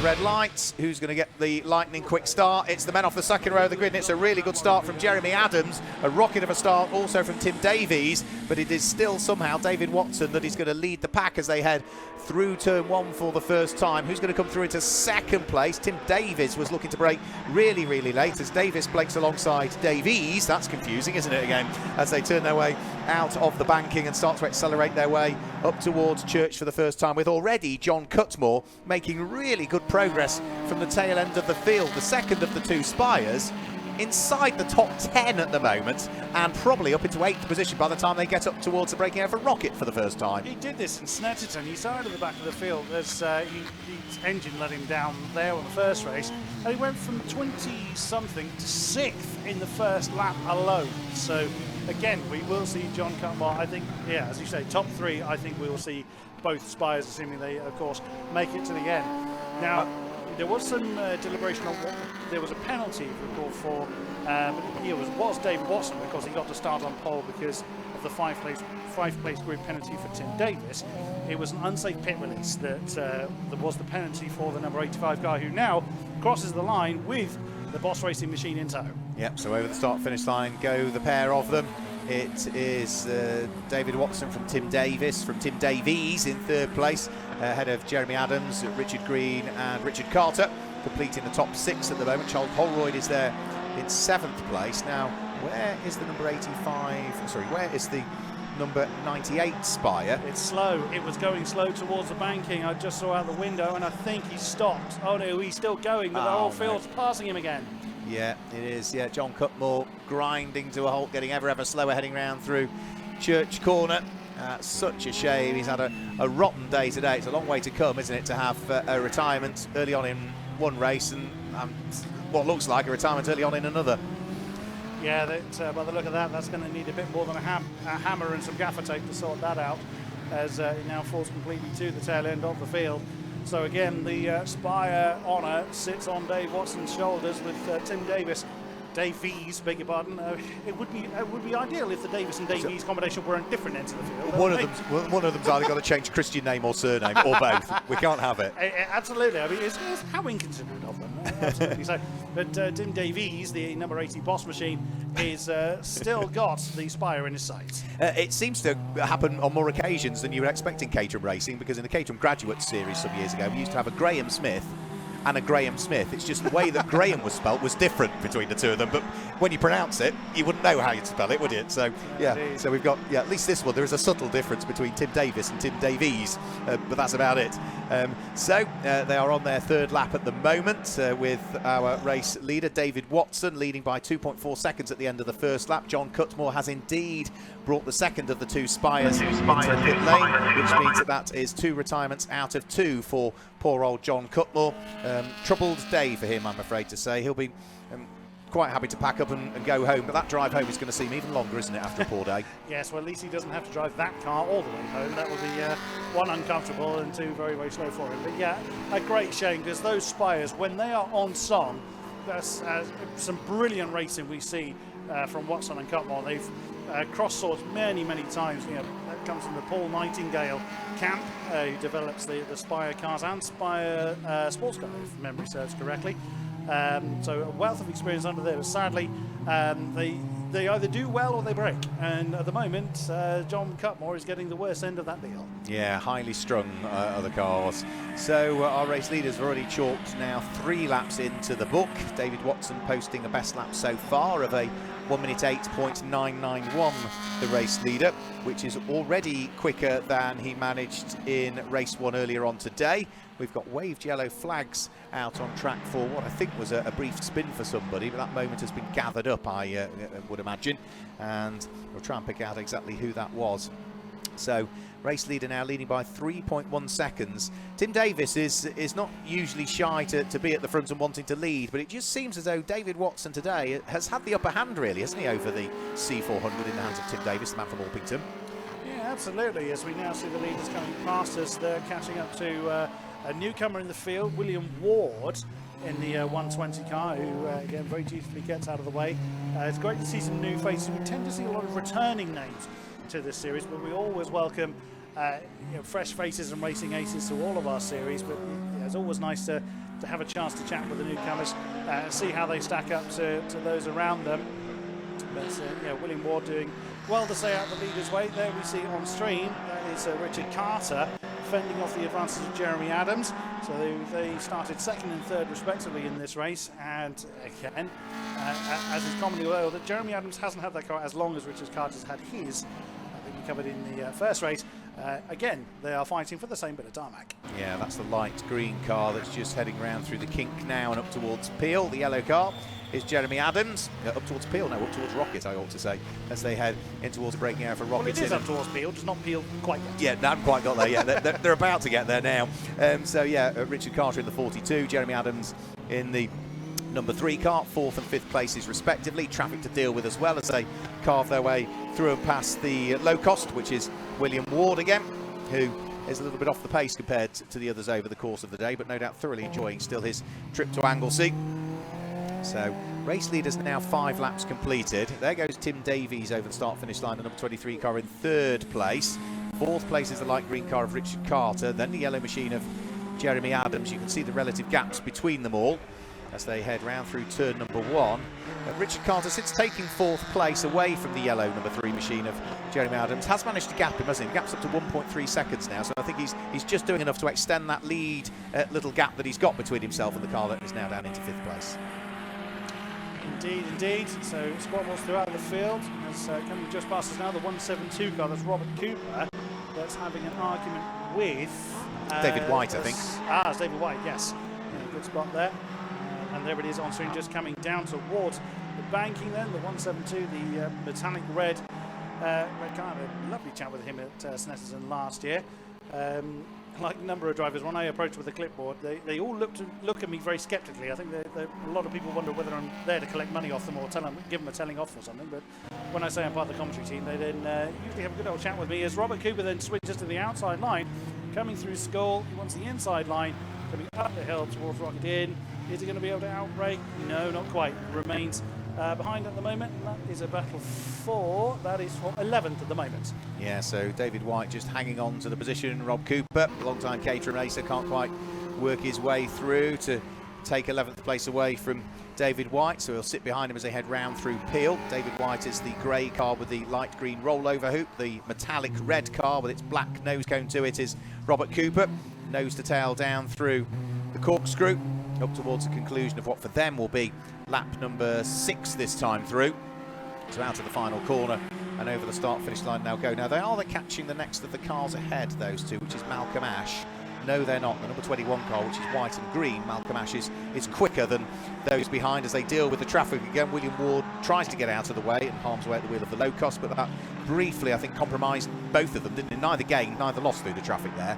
red light. Who's going to get the lightning quick start? It's the men off the second row of the grid, and it's a really good start from Jeremy Adams. A rocket of a start also from Tim Davies, but it is still somehow David Watson that is going to lead the pack as they head through turn one for the first time. Who's going to come through into second place? Tim Davies was looking to break really, really late as Davis breaks alongside Davies. That's confusing, isn't it, again, as they turn their way out of the banking and start to accelerate their way up towards Church for the first time, with already John Cutmore making really good progress from the tail end of the field, the second of the two Spires, inside the top 10 at the moment, and probably up into 8th position by the time they get up towards the breaking over Rocket for the first time. He did this in Snetterton. He started at the back of the field as his engine let him down there on the first race, and he went from 20-something to 6th in the first lap alone. So again, we will see John Cutmore, I think, yeah, as you say, top 3. I think we will see both Spires, assuming they, of course, make it to the end. Now, there was some deliberation on what there was a penalty for it was David Watson, because he got to start on pole because of the five place grid penalty for Tim Davis. It was an unsafe pit release that was the penalty for the number 85 guy, who now crosses the line with the Boss Racing machine in tow. Yep, so over the start finish line go the pair of them. It is David Watson from Tim Davies in third place, ahead of Jeremy Adams, Richard Green and Richard Carter, completing the top 6 at the moment. Charles Holroyd is there in 7th place. Now, where is the number 85? Sorry, where is the number 98 Spire? It's slow. It was going slow towards the banking. I just saw out the window, and I think he stopped. Oh no, he's still going, but the whole field's passing him again. Yeah, it is. Yeah, John Cutmore grinding to a halt, getting ever slower, heading round through Church Corner. Such a shame. He's had a rotten day today. It's a long way to come, isn't it, to have a retirement early on in one race and what looks like a retirement early on in another. Yeah, by the look of that, that's going to need a bit more than a hammer and some gaffer tape to sort that out, as it now falls completely to the tail end of the field. So again, the Spire honour sits on Dave Watson's shoulders with Tim Davies, beg your pardon. It would be ideal if the Davis and Davies combination were on different ends of the field. One of them's either got to change Christian name or surname, or both. We can't have it. Absolutely. I mean, it's how inconsiderate of them. Absolutely. So, but Tim Davies, the number 80 Boss machine, is still got the Spire in his sights. It seems to happen on more occasions than you were expecting Caterham Racing, because in the Caterham Graduate Series some years ago, we used to have a Graham Smith and a Graham Smith. It's just the way that Graham was spelt was different between the two of them, but when you pronounce it, you wouldn't know how you'd spell it, would you? So yeah, so we've got, at least this one, there is a subtle difference between Tim Davis and Tim Davies, but that's about it. So they are on their third lap at the moment, with our race leader David Watson leading by 2.4 seconds at the end of the first lap. John Cutmore has indeed brought the second of the two Spires into the pit lane, which means that is 2 retirements out of 2 for poor old John Cutmore. Troubled day for him, I'm afraid to say. He'll be quite happy to pack up and go home, but that drive home is going to seem even longer, isn't it, after a poor day? Yes, well, at least he doesn't have to drive that car all the way home. That will be 1, uncomfortable, and 2, very, very slow for him. But yeah, a great shame, because those Spires, when they are on song, that's some brilliant racing we see from Watson and Cutmore. They've cross swords many times. You know, that comes from the Paul Nightingale camp, who develops the Spire cars and Spire sports car, if memory serves correctly. So a wealth of experience under there, but sadly they either do well or they break, and at the moment John Cutmore is getting the worst end of that deal. Yeah, highly strung other cars. So our race leaders have already chalked now 3 laps into the book. David Watson posting a best lap so far of a 1:08.991, the race leader, which is already quicker than he managed in race 1 earlier on today. We've got waved yellow flags out on track for what I think was a brief spin for somebody, but that moment has been gathered up, I would imagine, and we'll try and pick out exactly who that was. So race leader now leading by 3.1 seconds. Tim Davis is not usually shy to be at the front and wanting to lead, but it just seems as though David Watson today has had the upper hand, really, hasn't he, over the C400 in the hands of Tim Davis, the man from Orpington. Yeah, absolutely. As we now see the leaders coming past us, they're catching up to a newcomer in the field, William Ward, in the 120 car, who again very dutifully gets out of the way. It's great to see some new faces. We tend to see a lot of returning names to this series, but we always welcome fresh faces and racing aces to all of our series. But it's always nice to to have a chance to chat with the newcomers, see how they stack up to those around them. But yeah, William Ward doing well to stay out the leader's way. There we see on stream, that is Richard Carter fending off the advances of Jeremy Adams. So they started second and third respectively in this race, and again, as is commonly well, that Jeremy Adams hasn't had that car as long as Richard Carter's had his. I think we covered in the first race. Again, they are fighting for the same bit of tarmac. Yeah, that's the light green car that's just heading round through the kink now and up towards Peel. The yellow car is Jeremy Adams. Up towards Peel, no, up towards Rocket, I ought to say, as they head in towards the braking area for Rocket. Well, it is up towards Peel, just not Peel quite yet. Yeah, they haven't quite got there yet. They're about to get there now. So yeah, Richard Carter in the 42, Jeremy Adams in the number 3 car, 4th and 5th places respectively. Traffic to deal with as well as they carve their way through and past the low cost, which is William Ward again, who is a little bit off the pace compared to the others over the course of the day, but no doubt thoroughly enjoying still his trip to Anglesey. So race leaders now 5 laps completed. There goes Tim Davies over the start-finish line, the number 23 car in 3rd place. 4th place is the light green car of Richard Carter, then the yellow machine of Jeremy Adams. You can see the relative gaps between them all as they head round through turn number 1. Richard Carter, since taking 4th place away from the yellow number 3 machine of Jeremy Adams, has managed to gap him, hasn't he? Gaps up to 1.3 seconds now, so I think he's just doing enough to extend that lead little gap that he's got between himself and the car that is now down into 5th place. Indeed. So squad was throughout the field. As coming just past us now, the 172 car, that's Robert Cooper, that's having an argument with David White, I think. It's David White, yes. Yeah, good spot there. And there it is on screen, just coming down towards the banking then, the 172, the metallic red car. A lovely chat with him at Snetterton last year. Like a number of drivers, when I approached with a clipboard, they all look at me very sceptically. I think a lot of people wonder whether I'm there to collect money off them or give them a telling off or something. But when I say I'm part of the commentary team, they then usually have a good old chat with me. As Robert Cooper then switches to the outside line, coming through Skull, he wants the inside line, coming up the hill towards Rocket Inn. Is he going to be able to outbrake? No, not quite. Remains behind at the moment. That is a battle for, that is for 11th at the moment. Yeah, so David White just hanging on to the position. Rob Cooper, long-time catering racer, can't quite work his way through to take 11th place away from David White, so he'll sit behind him as they head round through Peel. David White is the grey car with the light green rollover hoop. The metallic red car with its black nose cone to it is Robert Cooper. Nose to tail down through the corkscrew, up towards the conclusion of what for them will be lap number 6 this time through. So out of the final corner and over the start-finish line now go. Now they are catching the next of the cars ahead, those two, which is Malcolm Ash. No, they're not. The number 21 car, which is white and green, Malcolm Ash is quicker than those behind as they deal with the traffic again. William Ward tries to get out of the way and harms way at the wheel of the low cost, but that briefly, I think, compromised both of them, didn't it? Neither gained, neither lost through the traffic there.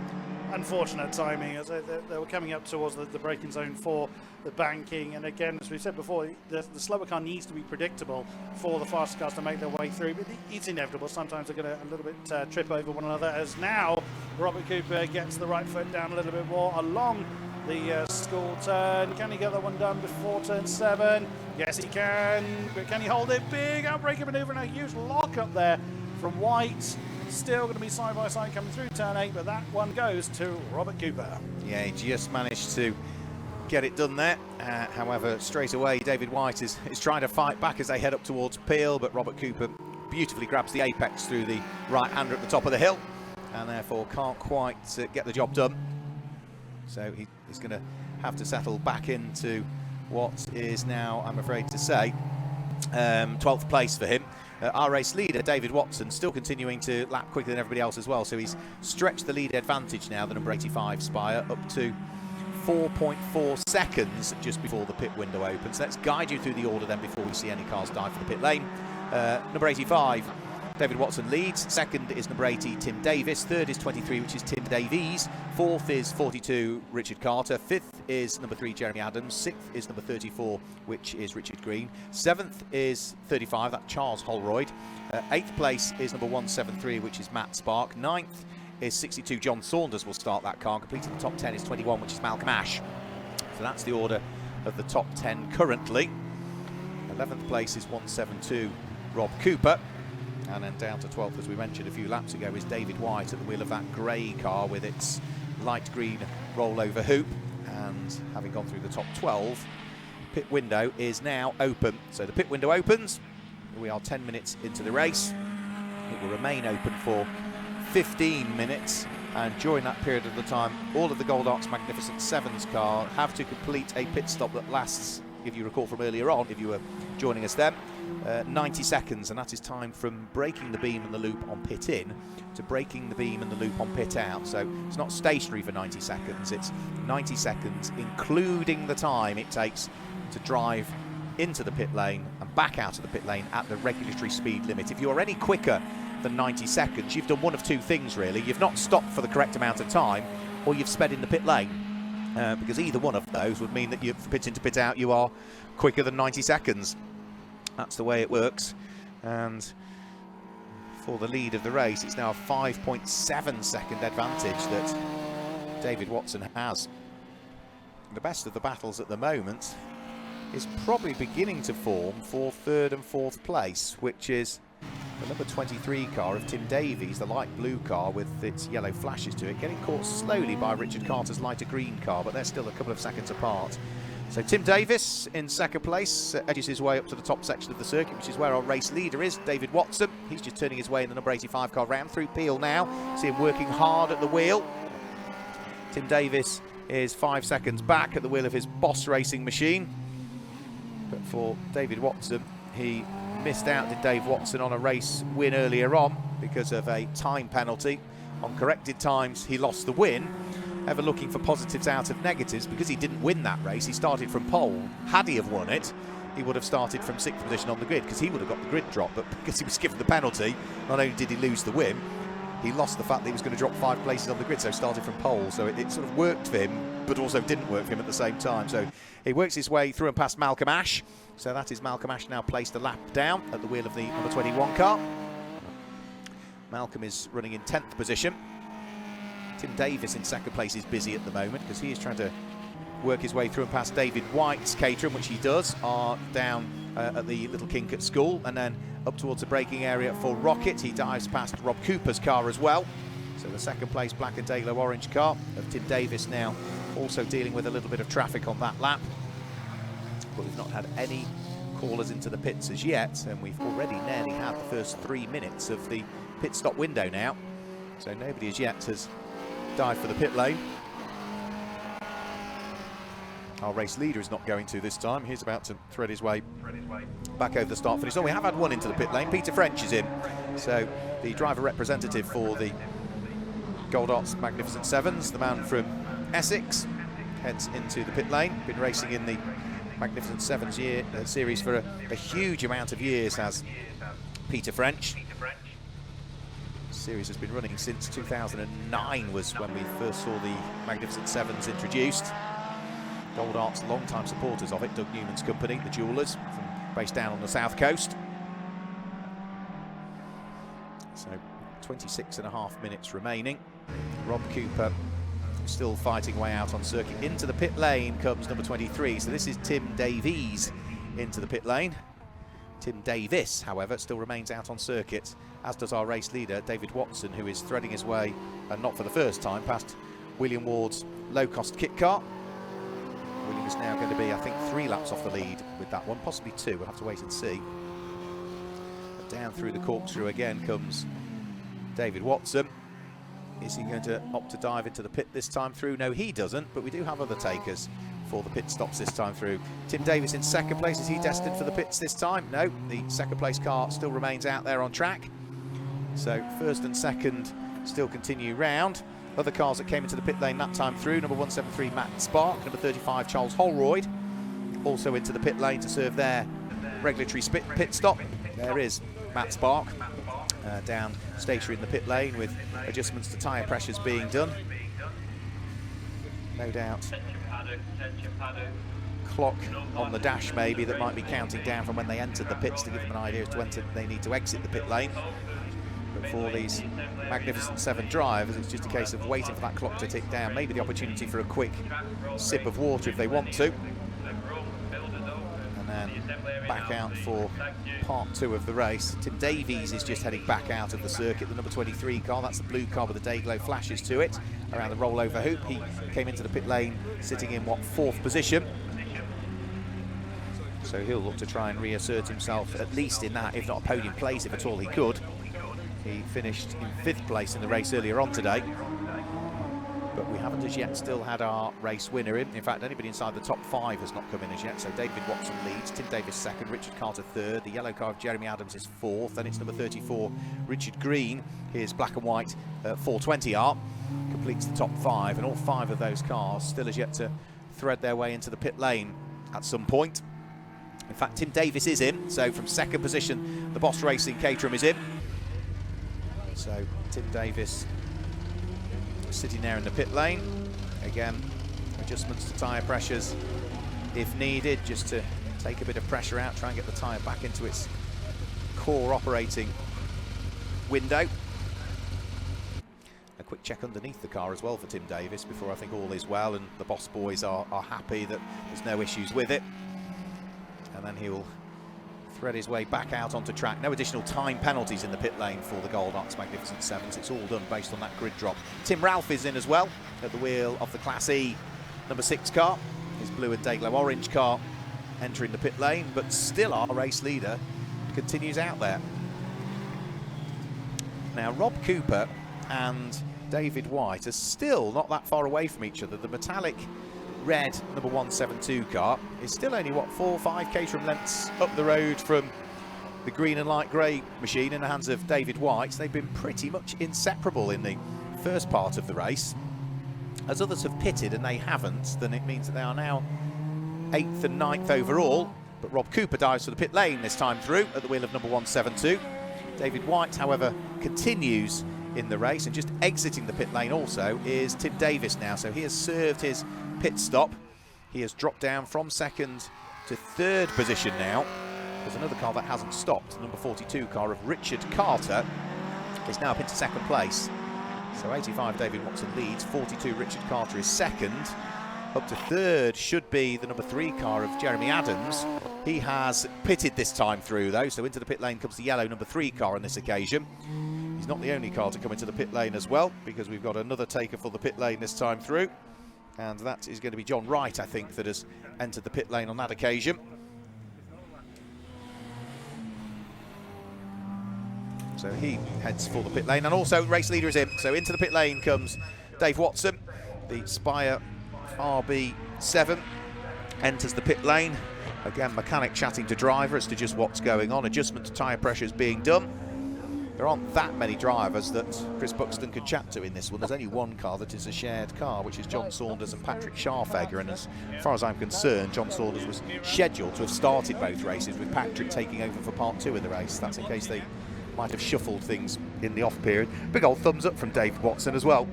Unfortunate timing as they were coming up towards the braking zone for the banking, and again, as we said before, the slower car needs to be predictable for the faster cars to make their way through, but it's inevitable. Sometimes they're going to a little bit trip over one another, as now Robert Cooper gets the right foot down a little bit more along the school turn. Can he get that one done before turn 7? Yes, he can, but can he hold it? Big outbreaker maneuver and a huge lock up there from White. Still going to be side by side coming through turn 8, but that one goes to Robert Cooper. Yeah, he just managed to get it done there. However, straight away, David White is trying to fight back as they head up towards Peel, but Robert Cooper beautifully grabs the apex through the right-hander at the top of the hill, and therefore can't quite get the job done. So he's going to have to settle back into what is now, I'm afraid to say, 12th place for him. Our race leader, David Watson, still continuing to lap quicker than everybody else as well, so he's stretched the lead advantage now, the number 85 Spire, up to 4.4 seconds just before the pit window opens. Let's guide you through the order then before we see any cars dive for the pit lane. Number 85, David Watson leads. Second is number 80, Tim Davis. Third is 23, which is Tim Davies. Fourth is 42, Richard Carter. Fifth is number 3, Jeremy Adams. Sixth is number 34, which is Richard Green. Seventh is 35, that's Charles Holroyd. Eighth place is number 173, which is Matt Spark. Ninth is 62, John Saunders will start that car. Completing the top 10 is 21, which is Malcolm Ash. So that's the order of the top 10 currently. 11th place is 172, Rob Cooper. And then down to 12th, as we mentioned a few laps ago, is David White at the wheel of that grey car with its light green rollover hoop. and having gone through the top 12, pit window is now open. So the pit window opens. We are 10 minutes into the race. It will remain open for 15 minutes, and during that period of the time, all of the Gold Arcs Magnificent Sevens car have to complete a pit stop that lasts, if you recall from earlier on, if you were joining us then, 90 seconds, and that is time from breaking the beam and the loop on pit in to breaking the beam and the loop on pit out. So it's not stationary for 90 seconds, it's 90 seconds including the time it takes to drive into the pit lane and back out of the pit lane at the regulatory speed limit. If you're any quicker than 90 seconds, you've done one of two things really. You've not stopped for the correct amount of time, or you've sped in the pit lane, because either one of those would mean that you, from pit in to pit out, you are quicker than 90 seconds. That's the way it works. And for the lead of the race, it's now a 5.7 second advantage that David Watson has. The best of the battles at the moment is probably beginning to form for third and fourth place, which is the number 23 car of Tim Davies, the light blue car with its yellow flashes to it, getting caught slowly by Richard Carter's lighter green car, but they're still a couple of seconds apart. So Tim Davies in second place, edges his way up to the top section of the circuit, which is where our race leader is, David Watson. He's just turning his way in the number 85 car round through Peel now. See him working hard at the wheel. Tim Davies is 5 seconds back at the wheel of his Boss racing machine. But for David Watson, he missed out, did Dave Watson, on a race win earlier on because of a time penalty. On corrected times, he lost the win. Ever looking for positives out of negatives, because he didn't win that race, he started from pole. Had he have won it, he would have started from 6th position on the grid, because he would have got the grid drop, but because he was given the penalty, not only did he lose the win, he lost the fact that he was going to drop 5 places on the grid, so started from pole. So it sort of worked for him, but also didn't work for him at the same time. So he works his way through and past Malcolm Ash. So that is Malcolm Ash now placed a lap down at the wheel of the number 21 car. Malcolm is running in 10th position. Tim Davies in second place is busy at the moment because he is trying to work his way through and past David White's Caterham, which he does, are down at the Little Kink at School, and then up towards the braking area for Rocket. He dives past Rob Cooper's car as well. So the second place Black and Dalo orange car of Tim Davies now also dealing with a little bit of traffic on that lap. But we've not had any callers into the pits as yet, and we've already nearly had the first 3 minutes of the pit stop window now. So nobody as yet has dived for the pit lane. Our race leader is not going to this time. He's about to thread his way back over the start finish. So we have had one into the pit lane. Peter French is in. So the driver representative for the Gold Arts Magnificent Sevens, the man from Essex, heads into the pit lane. Been racing in the Magnificent Sevens series for a huge amount of years, has Peter French. The series has been running since 2009 was when we first saw the Magnificent Sevens introduced. Gold Arts, long-time supporters of it, Doug Newman's company, the Jewellers, based down on the south coast. So 26.5 minutes remaining. Rob Cooper still fighting way out on circuit. Into the pit lane comes number 23. So this is Tim Davies into the pit lane. Tim Davies, however, still remains out on circuit, as does our race leader, David Watson, who is threading his way, and not for the first time, past William Ward's low-cost kit car. William is now going to be, I think, 3 laps off the lead with that one, possibly 2. We'll have to wait and see. But down through the corkscrew again comes David Watson. Is he going to opt to dive into the pit this time through? No, he doesn't, but we do have other takers for the pit stops this time through. Tim Davies in second place. Is he destined for the pits this time? No, the second place car still remains out there on track. So first and second still continue round. Other cars that came into the pit lane that time through, number 173 Matt Spark, number 35 Charles Holroyd, also into the pit lane to serve their regulatory pit stop. There is Matt Spark down stationary in the pit lane with adjustments to tyre pressures being done. No doubt clock on the dash maybe that might be counting down from when they entered the pits to give them an idea as to when they need to exit the pit lane. But for these Magnificent Seven drivers, it's just a case of waiting for that clock to tick down, maybe the opportunity for a quick sip of water if they want to. And then back out for part 2 of the race. Tim Davies is just heading back out of the circuit, the number 23 car. That's the blue car with the Dayglow flashes to it around the rollover hoop. He came into the pit lane sitting in, what, 4th position. So he'll look to try and reassert himself, at least in that, if not a podium place, if at all he could. He finished in 5th place in the race earlier on today. But we haven't as yet still had our race winner in. In fact, anybody inside the top 5 has not come in as yet. So David Watson leads, Tim Davis 2nd, Richard Carter 3rd. The yellow car of Jeremy Adams is 4th. Then it's number 34, Richard Green. His black and white 420R completes the top 5. And all 5 of those cars still as yet to thread their way into the pit lane at some point. In fact, Tim Davis is in. So from 2nd position, the Boss Racing Caterham is in. So Tim Davis sitting there in the pit lane. Again, adjustments to tyre pressures if needed, just to take a bit of pressure out, try and get the tyre back into its core operating window. A quick check underneath the car as well for Tim Davis before I think all is well and the Boss boys are happy that there's no issues with it. And then he will thread his way back out onto track. No additional time penalties in the pit lane for the Gold Arts Magnificent Sevens. It's all done based on that grid drop. Tim Ralph is in as well at the wheel of the Class E number 6 car. His blue and Dayglow orange car entering the pit lane, but still our race leader continues out there. Now Rob Cooper and David White are still not that far away from each other. The metallic red number 172 car is still only, what, 4 or 5 Caterham lengths up the road from the green and light grey machine in the hands of David White. They've been pretty much inseparable in the first part of the race. As others have pitted and they haven't, then it means that they are now 8th and 9th overall. But Rob Cooper dives for the pit lane this time through at the wheel of number 172. David White, however, continues in the race, and just exiting the pit lane also is Tim Davis now. So he has served his pit stop. He has dropped down from 2nd to 3rd position now. There's another car that hasn't stopped. The number 42 car of Richard Carter is now up into 2nd place. So 85 David Watson leads, 42 Richard Carter is 2nd. Up to 3rd should be the number 3 car of Jeremy Adams. He has pitted this time through though, so into the pit lane comes the yellow number 3 car on this occasion. He's not the only car to come into the pit lane as well, because we've got another taker for the pit lane this time through. And that is going to be John Wright, I think, that has entered the pit lane on that occasion. So he heads for the pit lane, and also race leader is in. So into the pit lane comes Dave Watson, the Spire RB7, enters the pit lane. Again, mechanic chatting to driver as to just what's going on. Adjustment to tyre pressure is being done. There aren't that many drivers that Chris Buxton can chat to in this one. There's only one car that is a shared car, which is John Saunders and Patrick Scharfegger. And as far as I'm concerned, John Saunders was scheduled to have started both races, with Patrick taking over for part 2 of the race. That's in case they might have shuffled things in the off period. Big old thumbs up from David Watson as well.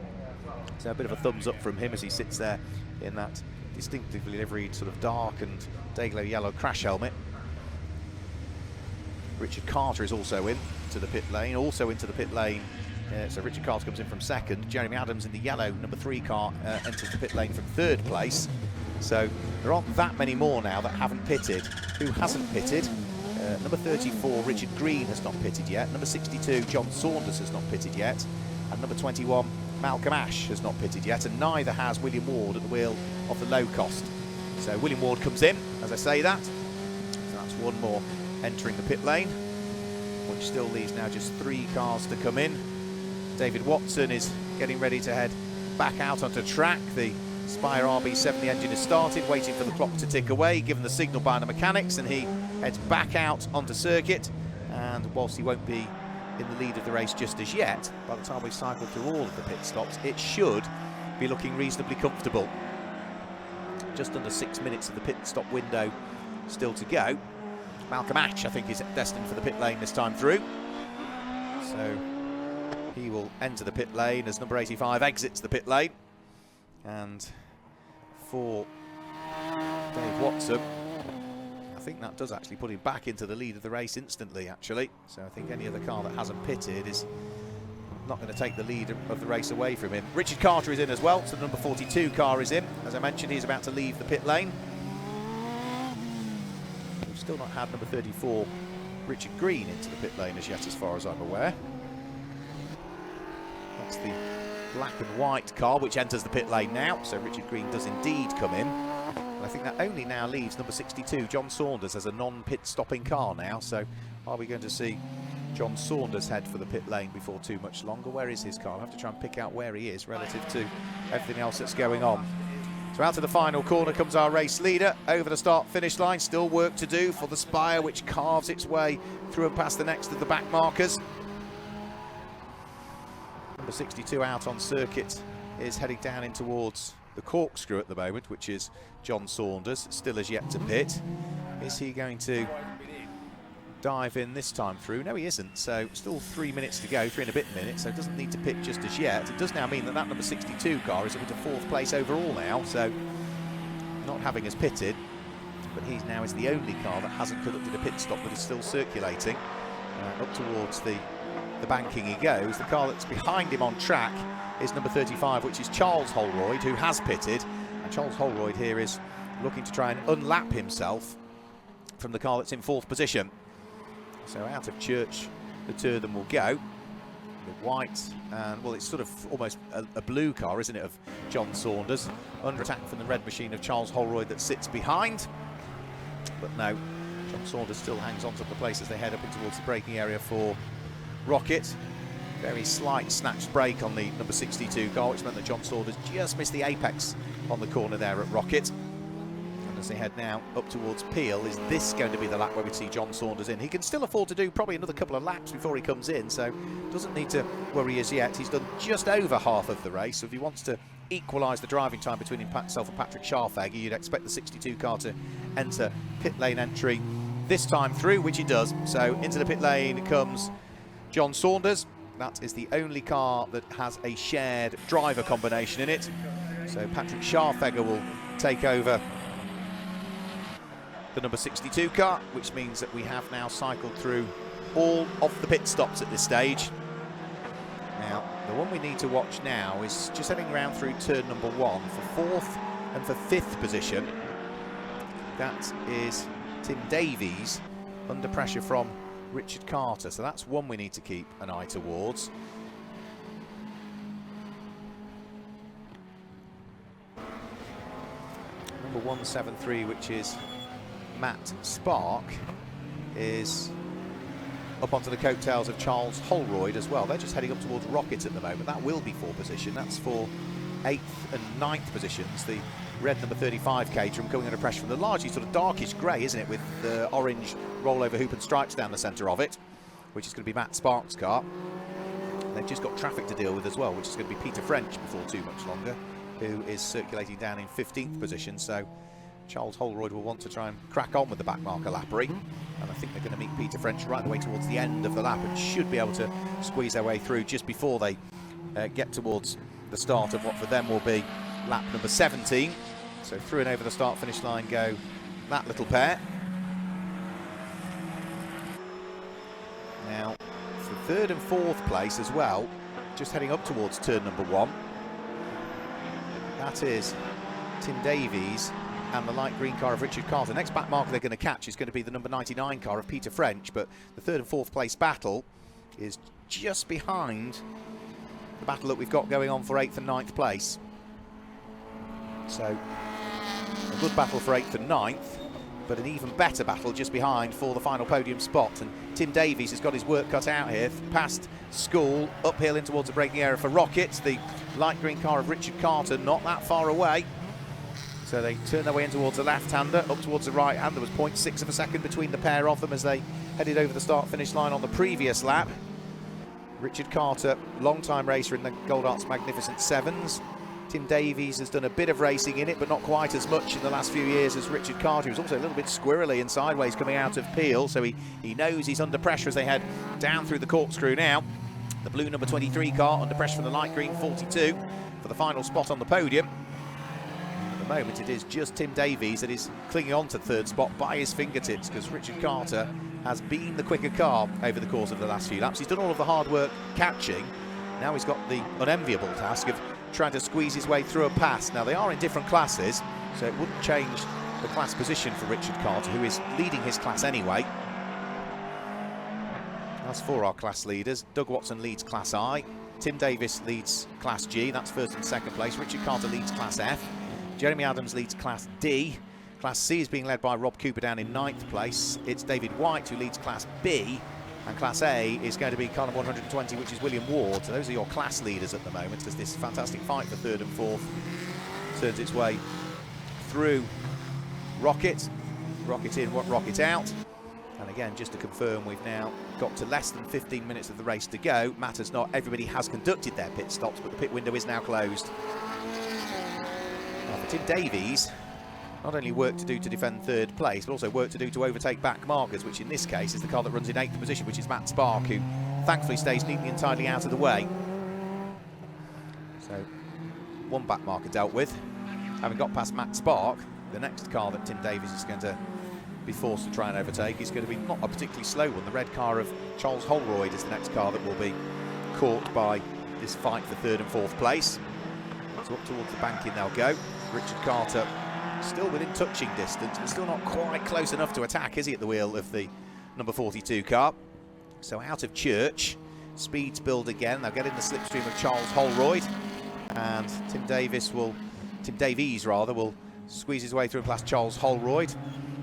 So a bit of a thumbs up from him as he sits there in that distinctively liveried sort of dark and Dayglow yellow crash helmet. Richard Carter is also in to the pit lane, also into the pit lane. So Richard Carter comes in from 2nd. Jeremy Adams in the yellow number 3 car enters the pit lane from 3rd place. So there aren't that many more now that haven't pitted. Who hasn't pitted? Number 34, Richard Green, has not pitted yet. Number 62, John Saunders, has not pitted yet. And number 21, Malcolm Ash, has not pitted yet. And neither has William Ward at the wheel of the low cost. So William Ward comes in as I say that. So that's one more entering the pit lane, which still leaves now just 3 cars to come in. David Watson is getting ready to head back out onto track. The Spire RB7, the engine has started, waiting for the clock to tick away, given the signal by the mechanics, and he heads back out onto circuit. And whilst he won't be in the lead of the race just as yet, by the time we've cycled through all of the pit stops, it should be looking reasonably comfortable. Just under 6 minutes of the pit stop window still to go. Malcolm Ash, I think, is destined for the pit lane this time through. So he will enter the pit lane as number 85 exits the pit lane. And for Dave Watson, I think that does actually put him back into the lead of the race instantly, actually. So I think any other car that hasn't pitted is not going to take the lead of the race away from him. Richard Carter is in as well, so the number 42 car is in. As I mentioned, he's about to leave the pit lane. We've still not had number 34, Richard Green, into the pit lane as yet, as far as I'm aware. That's the black and white car which enters the pit lane now, so Richard Green does indeed come in. And I think that only now leaves number 62, John Saunders, as a non-pit stopping car now. So are we going to see John Saunders head for the pit lane before too much longer? Where is his car? I'll have to try and pick out where he is relative to everything else that's going on. So out of the final corner comes our race leader over the start-finish line. Still work to do for the Spire, which carves its way through and past the next of the back markers. Number 62 out on circuit is heading down in towards the corkscrew at the moment, which is John Saunders, still as yet to pit. Is he going to dive in this time through? No, he isn't. So still 3 minutes to go, 3 and a bit minutes, so doesn't need to pit just as yet. It does now mean that that number 62 car is up into 4th place overall now, so not having us pitted, but he now is the only car that hasn't conducted a pit stop that is still circulating. Up towards the banking he goes. The car that's behind him on track is number 35, which is Charles Holroyd, who has pitted, and Charles Holroyd here is looking to try and unlap himself from the car that's in 4th position. So out of church, the two of them will go. The white, and well, it's sort of almost a blue car, isn't it, of John Saunders. Under attack from the red machine of Charles Holroyd that sits behind. But no, John Saunders still hangs on to the place as they head up in towards the braking area for Rocket. Very slight snatched brake on the number 62 car, which meant that John Saunders just missed the apex on the corner there at Rocket. As they head now up towards Peel, is this going to be the lap where we see John Saunders in? He can still afford to do probably another couple of laps before he comes in, so doesn't need to worry as yet. He's done just over half of the race, so if he wants to equalise the driving time between himself and Patrick Scharfegger, you'd expect the 62 car to enter pit lane entry this time through, which he does. So into the pit lane comes John Saunders. That is the only car that has a shared driver combination in it. So Patrick Scharfegger will take over the number 62 car, which means that we have now cycled through all of the pit stops at this stage. Now, the one we need to watch now is just heading around through turn number 1 for 4th and for 5th position. That is Tim Davies under pressure from Richard Carter, so that's one we need to keep an eye towards. Number 173, which is Matt Spark, is up onto the coattails of Charles Holroyd as well. They're just heading up towards Rocket at the moment. That will be 4th position. That's for 8th and 9th positions. The red number 35 Caterham coming under pressure from the largely sort of darkish grey, isn't it, with the orange rollover hoop and stripes down the centre of it, which is going to be Matt Spark's car. And they've just got traffic to deal with as well, which is going to be Peter French before too much longer, who is circulating down in 15th position. So Charles Holroyd will want to try and crack on with the back marker lappery, and I think they're going to meet Peter French right the way towards the end of the lap and should be able to squeeze their way through just before they get towards the start of what for them will be lap number 17. So through and over the start finish line go that little pair. Now for 3rd and 4th place as well, just heading up towards turn number 1, that is Tim Davies and the light green car of Richard Carter. The next back marker they're going to catch is going to be the number 99 car of Peter French, but the 3rd and 4th place battle is just behind the battle that we've got going on for 8th and 9th place. So a good battle for 8th and 9th, but an even better battle just behind for the final podium spot. And Tim Davies has got his work cut out here, past School, uphill in towards the braking area for Rocket. The light green car of Richard Carter not that far away. So they turn their way in towards the left-hander, up towards the right-hand. There was 0.6 of a second between the pair of them as they headed over the start-finish line on the previous lap. Richard Carter, long-time racer in the Gold Arts Magnificent Sevens. Tim Davies has done a bit of racing in it, but not quite as much in the last few years as Richard Carter. He was also a little bit squirrely and sideways coming out of Peel, so he knows he's under pressure as they head down through the corkscrew now. The blue number 23 car under pressure from the light green 42 for the final spot on the podium. At the moment, it is just Tim Davies that is clinging on to the 3rd spot by his fingertips, because Richard Carter has been the quicker car over the course of the last few laps. He's done all of the hard work catching. Now he's got the unenviable task of trying to squeeze his way through a pass. Now they are in different classes, so it wouldn't change the class position for Richard Carter, who is leading his class anyway. That's for our class leaders. Doug Watson leads Class I. Tim Davis leads Class G. That's first and second place. Richard Carter leads Class F. Jeremy Adams leads Class D. Class C is being led by Rob Cooper down in 9th place. It's David White who leads Class B. And Class A is going to be Column 120, which is William Ward. So those are your class leaders at the moment, as this fantastic fight for 3rd and 4th turns its way through Rocket. Rocket in, Rocket out. And again, just to confirm, we've now got to less than 15 minutes of the race to go. Matters not, everybody has conducted their pit stops, but the pit window is now closed. Now for Tim Davies, not only work to do to defend 3rd place, but also work to do to overtake back markers, which in this case is the car that runs in 8th position, which is Matt Spark, who thankfully stays neatly and tidily out of the way. So, one back marker dealt with. Having got past Matt Spark, the next car that Tim Davies is going to be forced to try and overtake is going to be not a particularly slow one. The red car of Charles Holroyd is the next car that will be caught by this fight for 3rd and 4th place. So up towards the banking they'll go. Richard Carter still within touching distance, but still not quite close enough to attack, is he, at the wheel of the number 42 car. So out of Church, speeds build again. They'll get in the slipstream of Charles Holroyd, and Tim Davies will squeeze his way through past Charles Holroyd.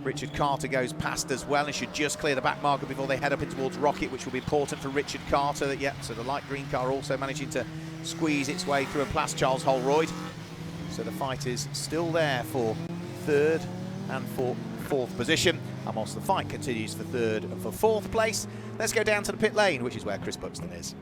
Richard Carter goes past as well and should just clear the back marker before they head up in towards Rocket, which will be important for Richard Carter. So the light green car also managing to squeeze its way through and past Charles Holroyd. So the fight is still there for 3rd and 4th position. And whilst the fight continues for 3rd and for 4th place, let's go down to the pit lane, which is where Chris Buxton is.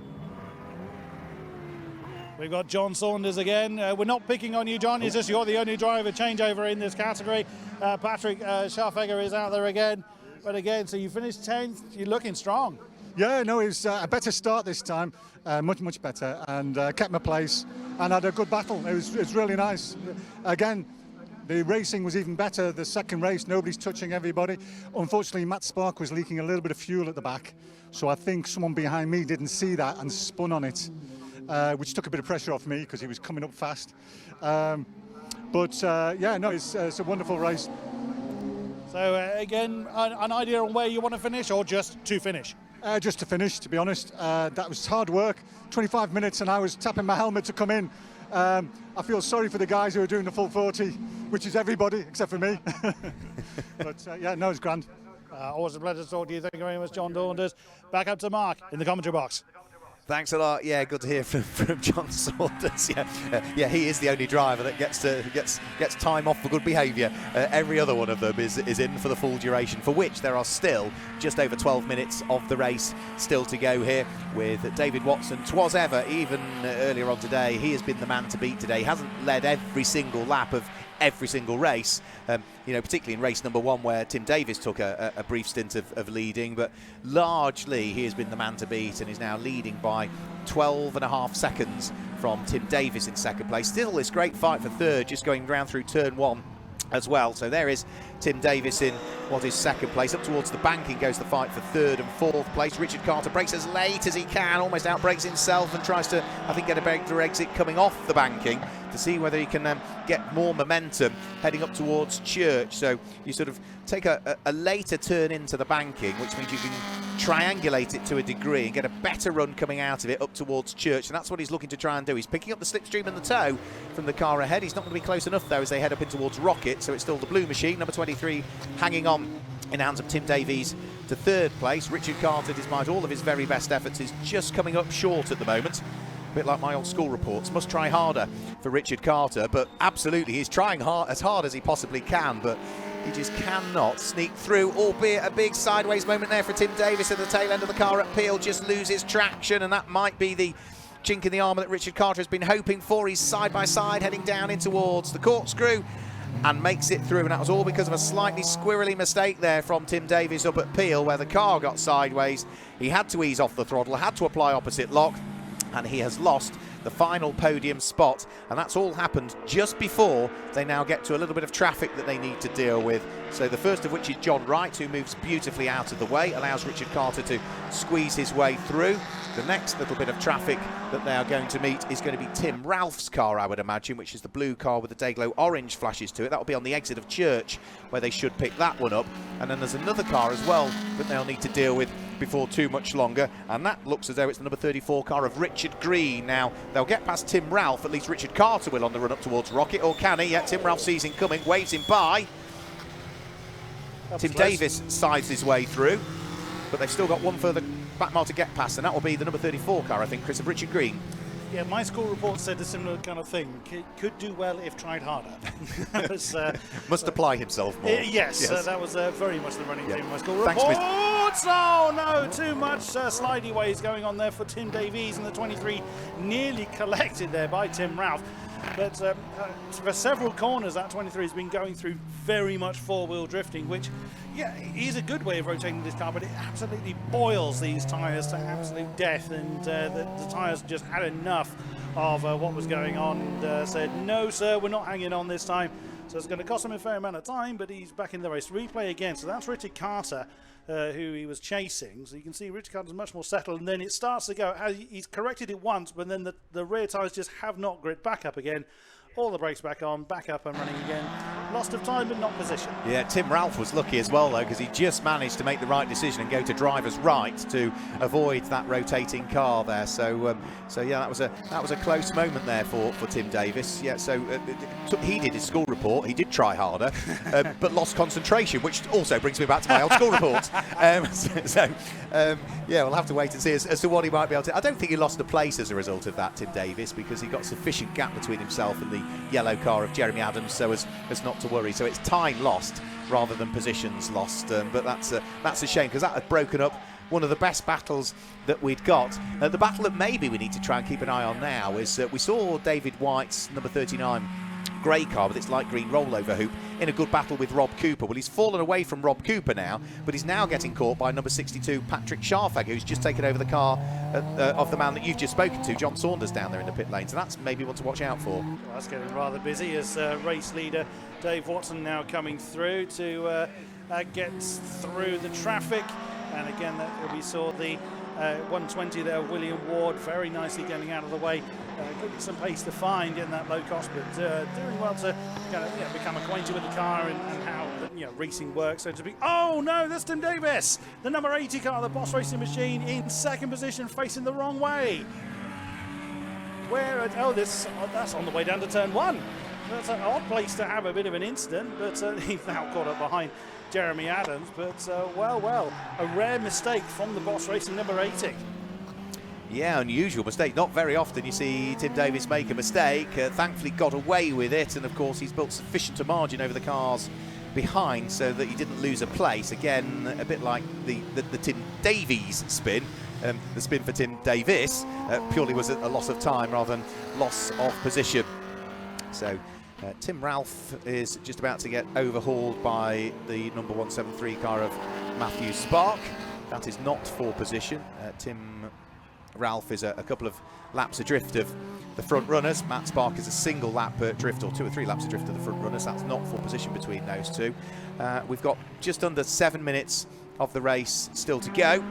We've got John Saunders again. We're not picking on you, John. It's just you're the only driver changeover in this category. Patrick Scharfegger is out there again. But again, so you finished 10th. You're looking strong. Yeah, no, it was a better start this time. Much better. And kept my place and had a good battle. It was really nice. Again, the racing was even better. The second race, nobody's touching everybody. Unfortunately, Matt Spark was leaking a little bit of fuel at the back. So I think someone behind me didn't see that and spun on it. Which took a bit of pressure off me because he was coming up fast. Yeah, no, it's a wonderful race. So again, an idea on where you want to finish, or just to finish? Just to finish, to be honest. That was hard work. 25 minutes and I was tapping my helmet to come in. I feel sorry for the guys who are doing the full 40, which is everybody except for me. But yeah, no, it's grand. Always a pleasure to talk to you. Thank you very much, John Saunders. Back up to Mark in the commentary box. Thanks a lot. Yeah, good to hear from John Saunders. Yeah, he is the only driver that gets time off for good behaviour. Every other one of them is in for the full duration, for which there are still just over 12 minutes of the race still to go here with David Watson. 'Twas ever, even earlier on today, he has been the man to beat today. He hasn't led every single lap of every single race, particularly in race number 1 where Tim Davis took a brief stint of leading, but largely he has been the man to beat and is now leading by 12.5 seconds from Tim Davis in second place. Still this great fight for 3rd, just going round through turn 1 as well. So there is Tim Davis in what is second place. Up towards the banking goes the fight for 3rd and 4th place. Richard Carter brakes as late as he can, almost outbrakes himself and tries to, I think, get a better exit coming off the banking to see whether he can get more momentum heading up towards Church. So you sort of take a later turn into the banking, which means you can triangulate it to a degree and get a better run coming out of it up towards Church, and that's what he's looking to try and do. He's picking up the slipstream and the tow from the car ahead. He's not going to be close enough though as they head up in towards Rocket, so it's still the blue machine, number 23, hanging on in the hands of Tim Davies to 3rd place. Richard Carter, despite all of his very best efforts, is just coming up short at the moment. A bit like my old school reports, must try harder for Richard Carter, but absolutely he's trying as hard as he possibly can, but he just cannot sneak through, albeit a big sideways moment there for Tim Davis at the tail end of the car at Peel, just loses traction, and that might be the chink in the armour that Richard Carter has been hoping for. He's side by side heading down in towards the corkscrew and makes it through, and that was all because of a slightly squirrely mistake there from Tim Davis up at Peel where the car got sideways. He had to ease off the throttle, had to apply opposite lock, and he has lost the final podium spot, and that's all happened just before they now get to a little bit of traffic that they need to deal with. So the first of which is John Wright, who moves beautifully out of the way, allows Richard Carter to squeeze his way through. The next little bit of traffic that they are going to meet is going to be Tim Ralph's car, I would imagine, which is the blue car with the Dayglow orange flashes to it. That will be on the exit of Church, where they should pick that one up. And then there's another car as well that they'll need to deal with before too much longer, and that looks as though it's the number 34 car of Richard Green. Now, they'll get past Tim Ralph, at least Richard Carter will, on the run up towards Rocket, or can he? Yeah, Tim Ralph sees him coming, waves him by. Tim Davis sides his way through, but they've still got one further back mile to get past, and that will be the number 34 car, I think, Chris, of Richard Green. Yeah, my school report said a similar kind of thing. Could do well if tried harder. Was, must apply himself more. Yes. That was very much the running theme of my school Thanks, report. Oh no, too much slidey ways going on there for Tim Davies, and the 23 nearly collected there by Tim Ralph. But for several corners, that 23 has been going through very much four-wheel drifting, which, yeah, is a good way of rotating this car, but it absolutely boils these tyres to absolute death, and the tyres just had enough of what was going on and said, no, sir, we're not hanging on this time. So it's going to cost him a fair amount of time, but he's back in the race. Replay again, so that's Richard Carter, who he was chasing. So you can see Richard Carter's much more settled, and then it starts to go. He's corrected it once, but then the rear tyres just have not gripped back up again. All the brakes back on, back up and running again. Lost of time, but not position. Yeah, Tim Ralph was lucky as well, though, because he just managed to make the right decision and go to driver's right to avoid that rotating car there. So yeah, that was a close moment there for Tim Davis. Yeah, so he did his school report. He did try harder, but lost concentration, which also brings me back to my old school report. Yeah, we'll have to wait and see as to what he might be able to. I don't think he lost a place as a result of that, Tim Davis, because he got sufficient gap between himself and the yellow car of Jeremy Adams, so as not to worry. So it's time lost rather than positions lost, but that's a shame, because that had broken up one of the best battles that we'd got. The battle that maybe we need to try and keep an eye on now is we saw David White's number 39 grey car with its light green rollover hoop in a good battle with Rob Cooper. Well, he's fallen away from Rob Cooper now, but he's now getting caught by number 62 Patrick Sharfag, who's just taken over the car of the man that you've just spoken to, John Saunders, down there in the pit lane. So that's maybe one to watch out for. Well, that's getting rather busy as race leader Dave Watson now coming through to get through the traffic. And again, we saw the 120 there, William Ward, very nicely getting out of the way. Giving some pace to find in that low cost, but doing well to become acquainted with the car and how racing works, so to speak. Oh no, that's Tim Davis, the number 80 car, the Boss Racing Machine, in second position, facing the wrong way. That's on the way down to turn one. That's an odd place to have a bit of an incident, but he's now caught up behind Jeremy Adams. But well, a rare mistake from the Boss Racing number 80. Yeah, unusual mistake. Not very often you see Tim Davis make a mistake. Thankfully got away with it, and of course he's built sufficient a margin over the cars behind so that he didn't lose a place. Again, a bit like the Tim Davies spin. The spin for Tim Davis purely was a loss of time rather than loss of position. So Tim Ralph is just about to get overhauled by the number 173 car of Matthew Spark. That is not for position. Tim Ralph is a couple of laps adrift of the front runners. Matt Spark is a single lap drift, or 2 or 3 laps adrift of the front runners. That's not for position between those two. We've got just under 7 minutes of the race still to go,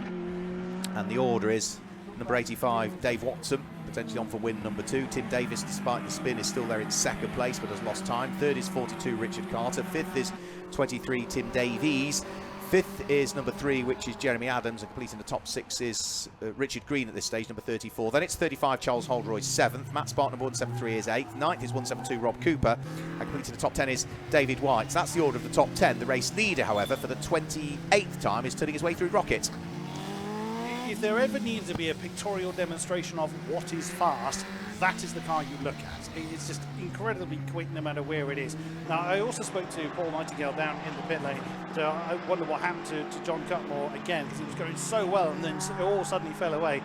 and the order is number 85 Dave Watson, potentially on for win number 2. Tim Davis, despite the spin, is still there in second place but has lost time. Third is 42 Richard Carter. Fifth is 23 Tim Davies. Fifth is number 3, which is Jeremy Adams, and completing the top 6 is Richard Green at this stage, number 34. Then it's 35 Charles Holdroyd, 7th. Matt Spark, number 173, is 8th. 9th is 172 Rob Cooper, and completing the top 10 is David White. So that's the order of the top 10. The race leader, however, for the 28th time is turning his way through Rocket. If there ever needs to be a pictorial demonstration of what is fast, that is the car you look at. It's just incredibly quick no matter where it is. Now, I also spoke to Paul Nightingale down in the pit lane, so I wonder what happened to John Cutmore again, because he was going so well and then it all suddenly fell away.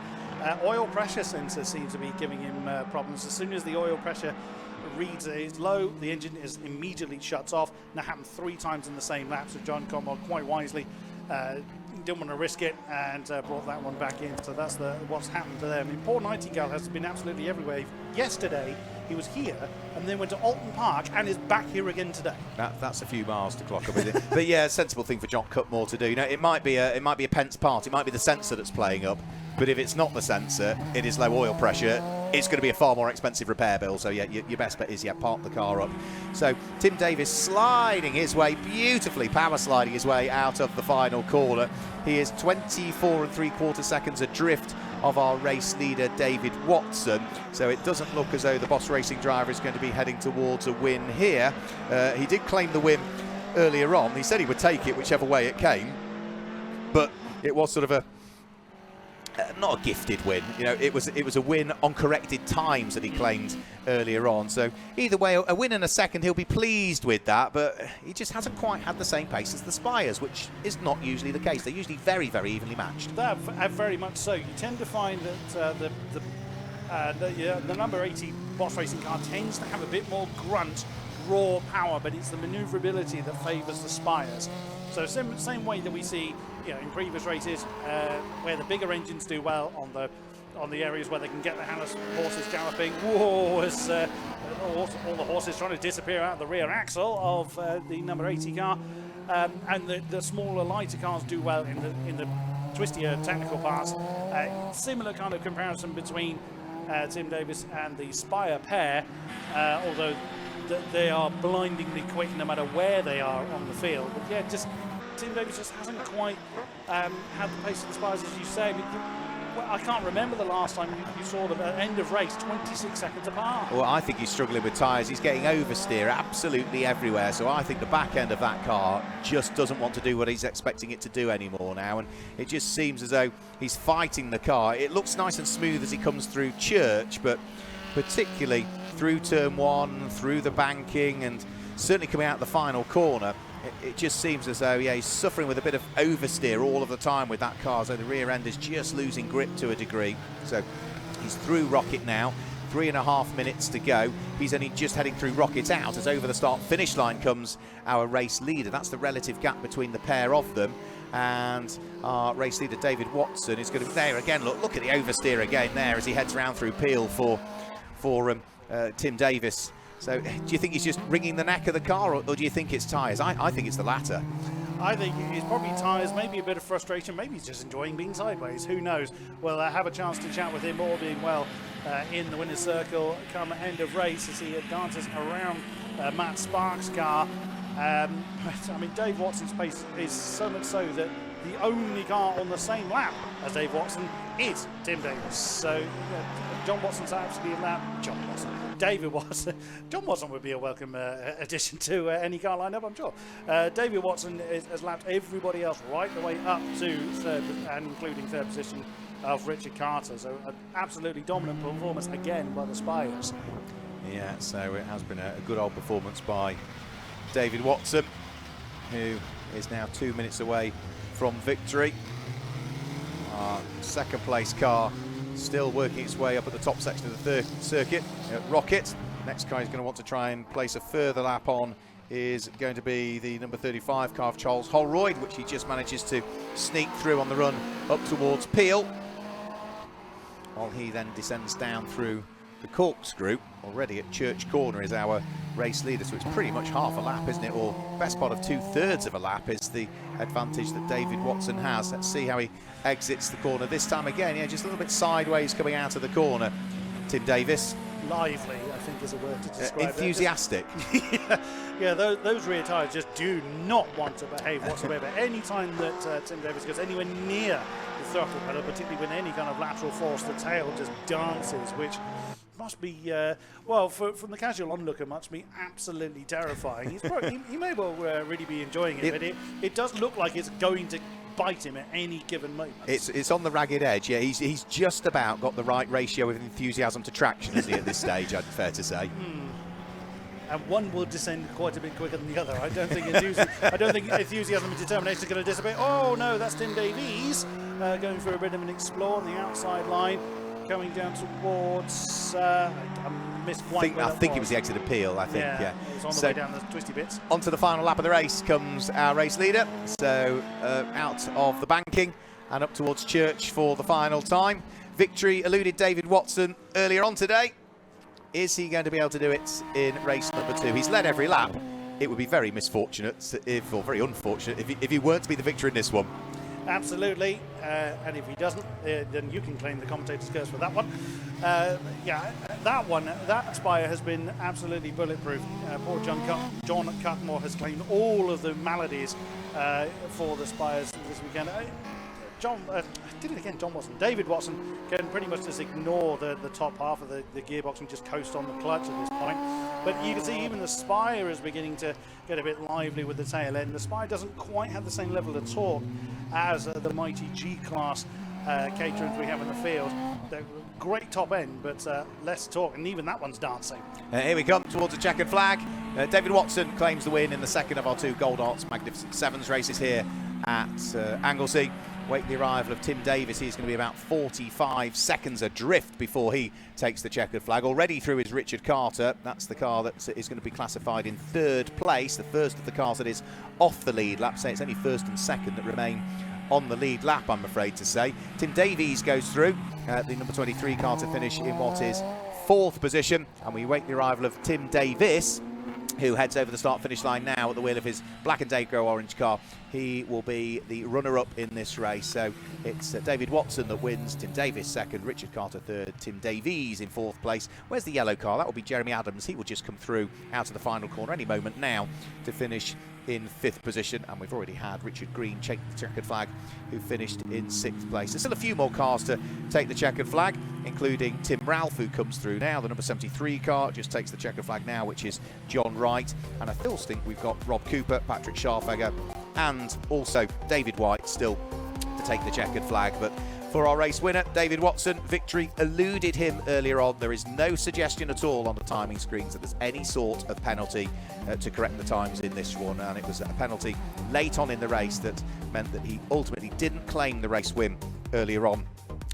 Oil pressure sensor seems to be giving him problems. As soon as the oil pressure reads it is low, the engine is immediately shuts off. Now happened 3 times in the same lap, so John Cutmore quite wisely didn't want to risk it and brought that one back in. So that's what's happened to them. I mean, poor Nightingale has been absolutely everywhere. Yesterday he was here and then went to Alton Park and is back here again today. That's a few miles to clock up with it. But yeah, sensible thing for John Cutmore to do. You know, it might be a Pence part. It might be the sensor that's playing up. But if it's not the sensor, it is low oil pressure. It's going to be a far more expensive repair bill. So yeah, your best bet is park the car up. So Tim Davis sliding his way beautifully, power sliding his way out of the final corner. He is 24 3/4 seconds adrift of our race leader David Watson. So it doesn't look as though the Boss Racing driver is going to be heading towards a win here. He did claim the win earlier on. He said he would take it whichever way it came, but it was sort of not a gifted win. You know, it was a win on corrected times that he claimed earlier on. So either way, a win and a second, he'll be pleased with that, but he just hasn't quite had the same pace as the Spires, which is not usually the case. They're usually very, very evenly matched. They're very much so. You tend to find that the number 80 Boss Racing car tends to have a bit more grunt, raw power, but it's the manoeuvrability that favours the Spires. So same way that we see, you know, in previous races where the bigger engines do well on the areas where they can get the horses galloping. Whoa! As all the horses trying to disappear out of the rear axle of the number 80 car, and the smaller, lighter cars do well in the twistier technical parts. Similar kind of comparison between Tim Davis and the Spire pair, although they are blindingly quick no matter where they are on the field. But yeah, just Tim Davis just hasn't quite had the pace of the Spires, as you say. I mean, I can't remember the last time you saw them at the end of race 26 seconds apart. Well, I think he's struggling with tyres. He's getting oversteer absolutely everywhere. So I think the back end of that car just doesn't want to do what he's expecting it to do anymore now. And it just seems as though he's fighting the car. It looks nice and smooth as he comes through Church, but particularly through turn one, through the banking, and certainly coming out the final corner, it just seems as though, he's suffering with a bit of oversteer all of the time with that car, so the rear end is just losing grip to a degree. So he's through Rocket now, 3.5 minutes to go. He's only just heading through Rocket out as over the start finish line comes our race leader. That's the relative gap between the pair of them. And our race leader David Watson is going to be there again. Look at the oversteer again there as he heads round through Peel for Tim Davis. So do you think he's just wringing the neck of the car, or do you think it's tyres? I think it's the latter. I think it's probably tyres, maybe a bit of frustration, maybe he's just enjoying being sideways, who knows. We'll have a chance to chat with him, all being well, in the winner's circle come end of race as he dances around Matt Sparks' car. I mean, Dave Watson's pace is so much so that the only car on the same lap as Dave Watson is Tim Davis. So John Watson's absolutely David Watson. John Watson would be a welcome addition to any car lineup, I'm sure. David Watson has lapped everybody else right the way up to third, and including third position of Richard Carter. So an absolutely dominant performance again by the Spires. Yeah, so it has been a good old performance by David Watson, who is now 2 minutes away from victory. Our second place car still working its way up at the top section of the third circuit at Rocket. Next car he's going to want to try and place a further lap on is going to be the number 35 car of Charles Holroyd, which he just manages to sneak through on the run up towards Peel, while he then descends down through the corkscrew. Already at Church Corner is our race leader, so it's pretty much half a lap, isn't it? Or best part of 2/3 of a lap is the advantage that David Watson has. Let's see how he exits the corner this time again. Yeah, just a little bit sideways coming out of the corner. Tim Davis. Lively, I think, is a word to describe enthusiastic. Yeah, those rear tyres just do not want to behave whatsoever. Any time that Tim Davis goes anywhere near the throttle pedal, particularly with any kind of lateral force, the tail just dances, which must be, well, from the casual onlooker, must be absolutely terrifying. He may well really be enjoying it, but it does look like it's going to bite him at any given moment. It's on the ragged edge. Yeah, he's just about got the right ratio of enthusiasm to traction, isn't he, at this stage, I'd fair to say. And one will descend quite a bit quicker than the other. I don't think enthusiasm and determination are going to dissipate. Oh no, that's Tim Davies going for a bit of an explore on the outside line, going down towards I missed quite I think it was the exit appeal, I think, yeah. It was on the way down the twisty bits. Onto the final lap of the race comes our race leader. So out of the banking and up towards Church for the final time. Victory eluded David Watson earlier on today. Is he going to be able to do it in race number 2? He's led every lap. It would be very misfortunate, or very unfortunate, if he weren't to be the victor in this one. Absolutely, and if he doesn't, then you can claim the commentator's curse for that one. That Spire has been absolutely bulletproof. Poor John Cutmore has claimed all of the maladies for the Spires this weekend. David Watson can pretty much just ignore the top half of the gearbox and just coast on the clutch at this point. But you can see even the Spire is beginning to get a bit lively with the tail end. The Spire doesn't quite have the same level of torque as the mighty G-Class Caterhams we have in the field. They're great top end, but less torque, and even that one's dancing. Here we come towards the checkered flag. David Watson claims the win in the second of our 2 Gold Arts Magnificent Sevens races here at Anglesey. Wait the arrival of Tim Davis. He's going to be about 45 seconds adrift before he takes the checkered flag. Already through is Richard Carter. That's the car that is going to be classified in 3rd place, the first of the cars that is off the lead lap. So it's only 1st and 2nd that remain on the lead lap, I'm afraid to say. Tim Davies goes through, the number 23 car to finish in what is 4th position, and we wait the arrival of Tim Davis, who heads over the start-finish line now at the wheel of his Black and Dayco orange car. He will be the runner-up in this race. So it's David Watson that wins, Tim Davis second, Richard Carter third, Tim Davies in 4th place. Where's the yellow car? That will be Jeremy Adams. He will just come through out of the final corner any moment now to finish in 5th position, and we've already had Richard Green take the checkered flag, who finished in 6th place. There's still a few more cars to take the checkered flag, including Tim Ralph, who comes through now. The number 73 car just takes the checkered flag now, which is John Wright, and I still think we've got Rob Cooper, Patrick Scharfegger, and also David White still to take the checkered flag. But for our race winner, David Watson, victory eluded him earlier on. There is no suggestion at all on the timing screens that there's any sort of penalty to correct the times in this one, and it was a penalty late on in the race that meant that he ultimately didn't claim the race win earlier on.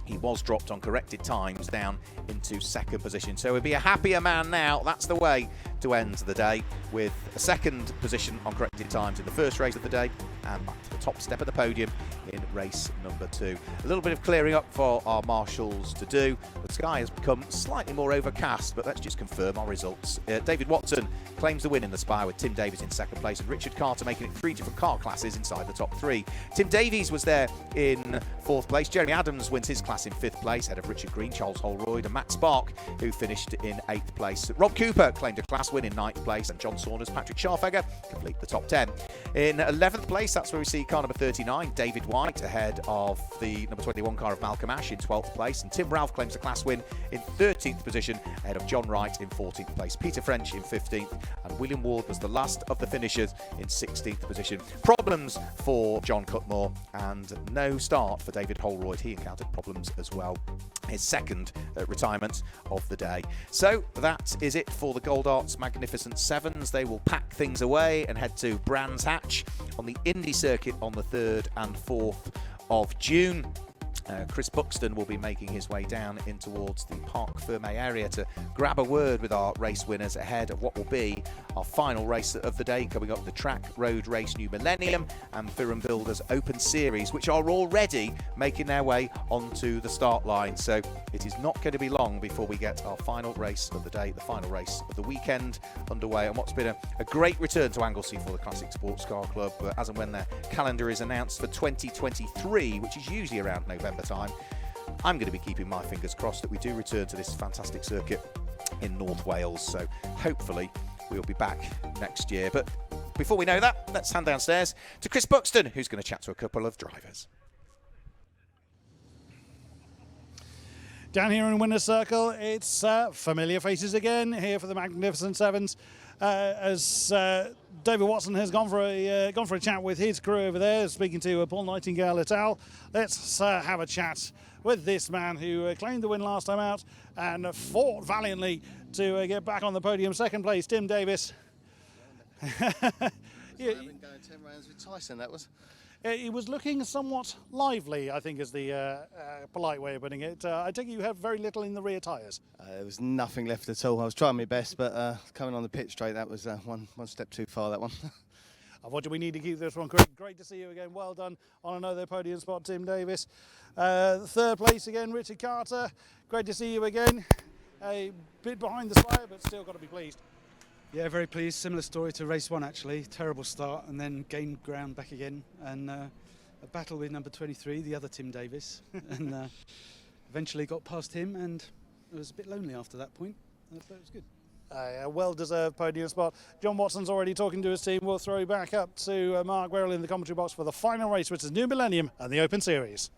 He was dropped on corrected times down into 2nd position. So he'll be a happier man now. That's the way to end the day, with a 2nd position on corrected times in the 1st race of the day, and back to the top step of the podium in race number 2. A little bit of clearing up for our marshals to do. The sky has become slightly more overcast, but let's just confirm our results. David Watson claims the win in the Spire, with Tim Davies in 2nd place and Richard Carter making it 3 different car classes inside the top 3. Tim Davies was there in 4th place. Jeremy Adams wins his class in 5th place, ahead of Richard Green, Charles Holroyd and Matt Spark, who finished in 8th place. Rob Cooper claimed a class win in 9th place, and John Saunders, Patrick Scharfegger complete the top 10. In 11th place, that's where we see car number 39, David White, ahead of the number 21 car of Malcolm Ash in 12th place, and Tim Ralph claims the class win in 13th position, ahead of John Wright in 14th place, Peter French in 15th, and William Ward was the last of the finishers in 16th position. Problems for John Cutmore, and no start for David Holroyd. He encountered problems as well. His 2nd retirement of the day. So that is it for the Gold Arts Magnificent Sevens. They will pack things away and head to Brands Hatch on the Indy circuit on the 3rd and 4th of June. Chris Buxton will be making his way down in towards the Parc Fermé area to grab a word with our race winners ahead of what will be our final race of the day, coming up the Track Road Race New Millennium and Firm Builders Open Series, which are already making their way onto the start line. So it is not going to be long before we get our final race of the day, the final race of the weekend underway, and what's been a great return to Anglesey for the Classic Sports Car Club, as and when their calendar is announced for 2023, which is usually around November time. I'm going to be keeping my fingers crossed that we do return to this fantastic circuit in North Wales, so hopefully we'll be back next year. But before we know that, let's hand downstairs to Chris Buxton, who's going to chat to a couple of drivers. Down here in Winner's Circle, it's familiar faces again here for the Magnificent Sevens, as David Watson has gone for a chat with his crew over there, speaking to Paul Nightingale et al. Let's have a chat with this man who claimed the win last time out and fought valiantly to get back on the podium. 2nd place, Tim Davis. I've been going 10 rounds with Tyson, that was. It was looking somewhat lively, I think is the polite way of putting it. I take it you have very little in the rear tyres. There was nothing left at all. I was trying my best, but coming on the pit straight, that was one step too far, that one. Unfortunately, we need to keep this one quick. Great to see you again. Well done on another podium spot, Tim Davis. Third place again, Richard Carter. Great to see you again. A bit behind the spire, but still got to be pleased. Yeah, very pleased. Similar story to race 1 actually. Terrible start and then gained ground back again. And a battle with number 23, the other Tim Davis. And eventually got past him, and it was a bit lonely after that point, but it was good. A well-deserved podium spot. John Watson's already talking to his team. We'll throw back up to Mark Werrell in the commentary box for the final race, which is New Millennium and the Open Series.